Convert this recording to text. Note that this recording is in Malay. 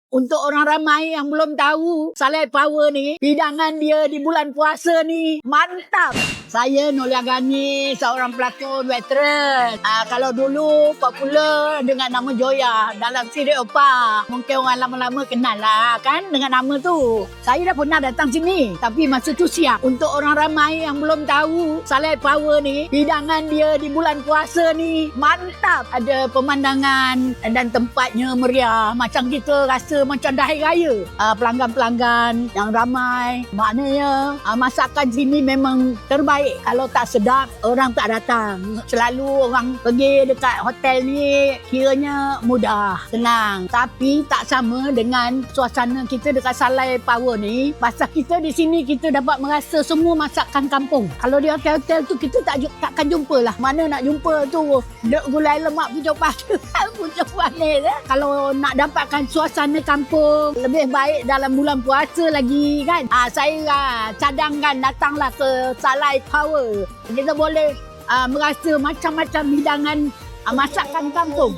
Untuk orang ramai yang belum tahu Salai Power ni, hidangan dia di bulan puasa ni mantap. Saya Nolia Gani, seorang pelakon veteran. Kalau dulu popular dengan nama Joya dalam serial Opa. Mungkin orang lama-lama kenal lah kan dengan nama tu. Saya dah pernah datang sini, tapi masa tu siap. Untuk orang ramai yang belum tahu Salai Power ni, hidangan dia di bulan puasa ni mantap. Ada pemandangan dan tempatnya meriah. Macam kita rasa macam dah hari raya. Pelanggan-pelanggan yang ramai. Maknanya masakan sini memang terbaik. Kalau tak sedap, orang tak datang. Selalu orang pergi dekat hotel ni kiranya mudah, senang. Tapi tak sama dengan suasana kita dekat Salai Power ni. Pasal kita di sini kita dapat merasa semua masakan kampung. Kalau di hotel-hotel tu kita takkan jumpa lah. Mana nak jumpa tu gulai lemak pucuk padu, pucuk manis. Kalau nak dapatkan suasana kampung lebih baik dalam bulan puasa lagi kan. Saya cadangkan datanglah ke Salai Power. Kita boleh merasa macam-macam hidangan masakan kampung.